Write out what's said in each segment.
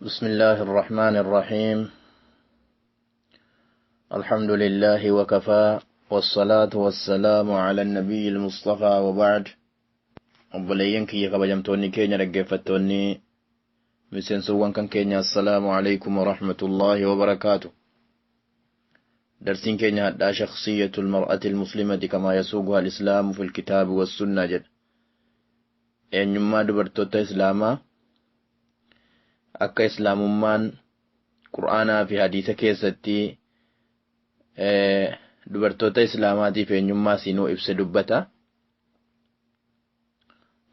بسم الله الرحمن الرحيم. الحمد لله وكفى والصلاة والسلام على النبي المصطفى وبعد. أبليين كي قبجمتوني كينيا رجفتوني مسنسوان كان كينيا. السلام عليكم ورحمة الله وبركاته. درسين كينيا هدا شخصية المرأة المسلمة كما يسوقها الإسلام في الكتاب والسنة جد. أن يما دبرتوتا إسلاما akka islaamummaan qur'aanaa fi hadiisa keessatti dubartoota islaamaatiif eenyummaa siinuu ibse dubbata.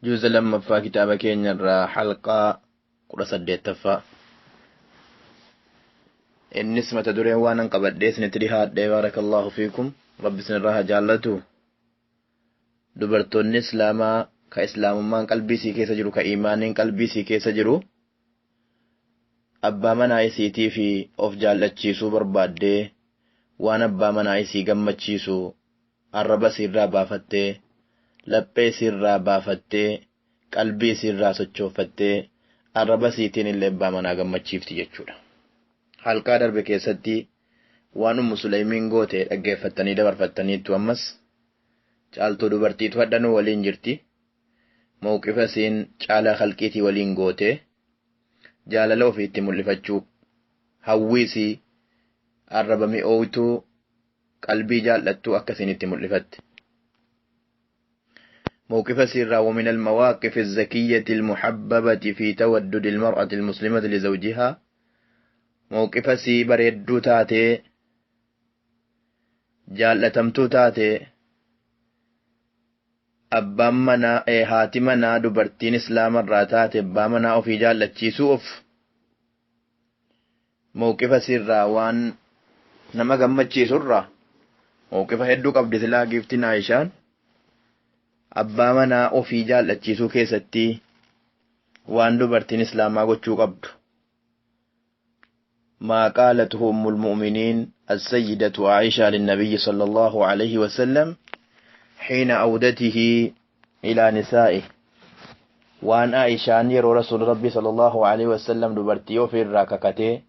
Juuza lammaffaa kitaaba keenyarraa halqaa 18ffaa. Innis mata dureen waan an qabadhee isinitti dhihaadhee baarakallahu fiikum. Rabbi isinirraa haa jaallatu. Dubartoonni islaamaa ka islaamummaan qalbii isii keessa jiru, ka iimaaniin qalbii isii keessa jiru, abbaa manaa isiitii fi of jaallachiisuu barbaaddee waan abbaa manaa isii gammachiisu arraba isiirraa baafattee, laphee isiirraa baafattee, qalbii isiirraa sochoofattee arraba isiitiin illee abbaa manaa gammachiifti jechuudha. Halqaa darbe keessatti waan Ummu Suleymiin goote dhaggeeffattanii dabarfattaniittu. Ammas caaltuu dubartiitu hadhanuu waliin jirti. Mawqifa isiin caalaa halqiitii waliin goote jaalala ofiitti mul'ifachuu, hawwiisii arraba mi'ooytuu qalbii jaallattuu akkasinitti mul'ifatte. موقف سر ومن المواقف الذكية المحببة في تودد المرأة المسلمة لزوجها. موقف سي بريدو تاتي جالتمتو تاتي abbaan manaa haati manaa dubartiin islaamarraa taate abbaa manaa ofii jaallachiisuuf mawqifa sirraa waan nama gammachiisurraa mawqifa hedduu qabdi. silaa giiftiin Aayishaan abbaa manaa ofii jaallachiisuu keessatti waan dubartiin islaamaa gochuu qabdu. maa qaalatuhu ummul mu'miniin as-sayyidatu Aayishaa linnabiyyi sallallahu alayhi wa sallam حين عودته إلى نسائه. وان عائشان يرو رسول ربي صلى الله عليه وسلم دبرتيو في الراككته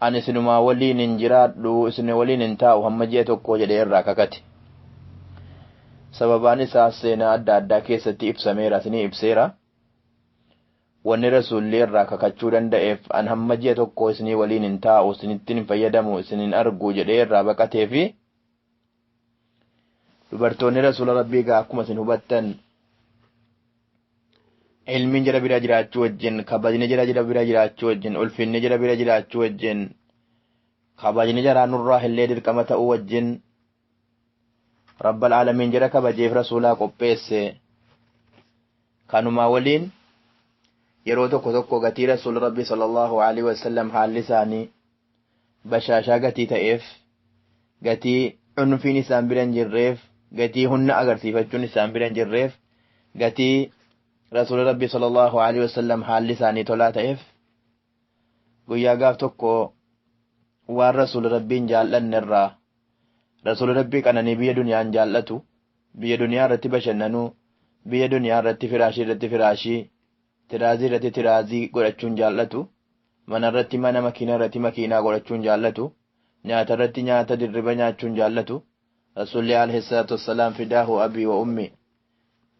أن سنما ولين انجراد دو سن ولين انتاو هم جيتو كوجة دي الراككته. سببان ساسينا أدى أدى كيستي إبساميرا سني إبسيرا وان رسول لي الراككتشو دندئف أن هم جيتو كو سني ولين انتاو سنتين فيدمو سنين أرقو جدي الرابكته في. dubartoonni rasuula rabbii gaa akkuma isin hubattan ilmiin jira bira jiraachuu wajjin, kabajni jira bira jiraachuu wajjin, ulfinni jira bira jiraachuu wajjin, kabajni jara nurraa illee dirqama ta'uu wajjin rabbal aalamiin jira kabajeef rasuulaa qopheesse. kanumaa waliin yeroo tokko gatii rasuula rabbii sallallahu alaihi wasallam haalli isaanii bashaashaa gatii ta'eef, gatii cunfiin isaan bira hin jirreef, gatii hunna agarsiifachuun isaan bira hin jirreef, gatii rasuula rabbii sallallahu alaihi wasallam haalli isaanii tolaa ta'eef guyyaa gaaf tokko waan rasuula rabbiin jaallanne irraa rasuula rabbii qananii biyya duniyaan jaallatu, biyya duniyaa irratti bashannanuu, biyya duniyaa irratti firaashii, tiraazii irratti tiraazii godhachuun jaallatu, mana irratti mana, makiina irratti makiinaa godhachuun jaallatu, nyaata irratti nyaata dirriba nyaachuun jaallatu. Rasuulli alayhi salaatu wassalaam fidaahu abii wa ummi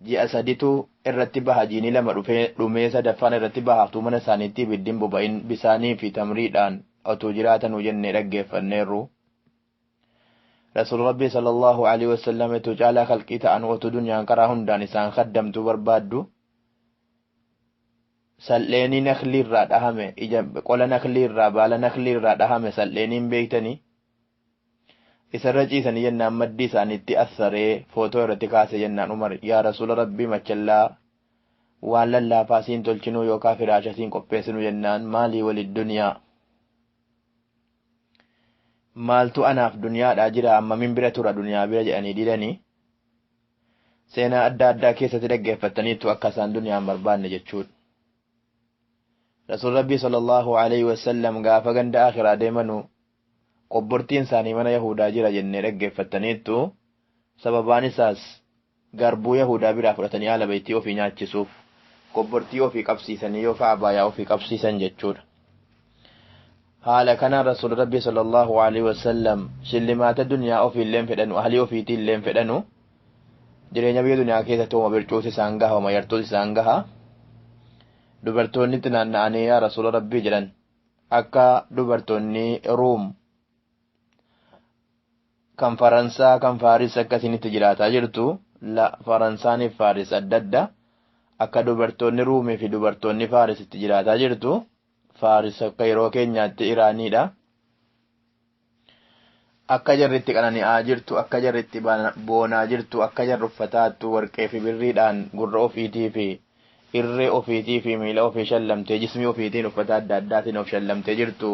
ji'a saditu irratti baha, jiini lama dhumee sadaffaan irratti bahaaftuu mana isaaniitti ibiddiin boba'in bisaanii fi tamriidhaan otuu jiraatanuu jennee dhaggeeffanneerru. Rasuul rabbii sallallahu alaihi wasallam etu caalaa khalqii ta'an otuu dunyaan karaa hundaan isaan kaddamtuu barbaaddu sal'eenii nakliirraa dhahame, qola nakliirraa, baala nakliirraa dhahame sal'eeniin beektanii isarra ciisanii jennaan maddii isaaniitti assaree footoo irratti kaase jennaan Umar yaa rasuula rabbii machallaa waan lallaafaa siin tolchinuu yookaan firaasha siin qopheessinuu jennaan maalii walid duniyaa, maaltu anaaf duniyaadhaa jira, ammamin bira tura duniyaa bira jedhanii didanii seenaa adda addaa keessatti dhaggeeffattaniittu akka isaan duniyaan barbaanne jechuudha. Rasuul rabbii sallallahu alaihi wasallam gaafa ganda akhiraa deemanuu qobbortiin isaanii mana Yahudaa jira jennee dhaggeeffattaniittu. sababaan isaas garbuu Yahudaa biraa fudhatanii haala baytii ofii nyaachisuuf kobbortii ofii qabsiisanii yookaan abaayaa ofii qabsiisan jechuudha. Haala kanaan Rasuul Rabbii sallallahu alaihi wasallam shillimaata duniyaa ofiilleen fedhanu ahlii ofiitiilleen fedhanu jireenya biyya duniyaa keessatti hooma bircuuti isaan gaha hooma yartuuti isaan gaha dubartoonni itti naanna'anii yaa Rasuul Rabbii jedhan akka dubartoonni Ruum kan Faransaa kan Faaris akkasinitti jiraataa jirtu la Faransaaniif Faaris adda adda akka dubartoonni Ruumii fi dubartoonni Faarisitti jiraataa jirtu Faaris akka yeroo keenyaatti Iraaniidha. Akka jarritti qanani'aa jirtu akka jarritti boonaa jirtu akka jarri uffataattu warqee fi birriidhaan gurra ofiitii fi irree ofiitii fi miila ofii shallamtee jismii ofiitiin uffata adda addaatiin of shallamtee jirtu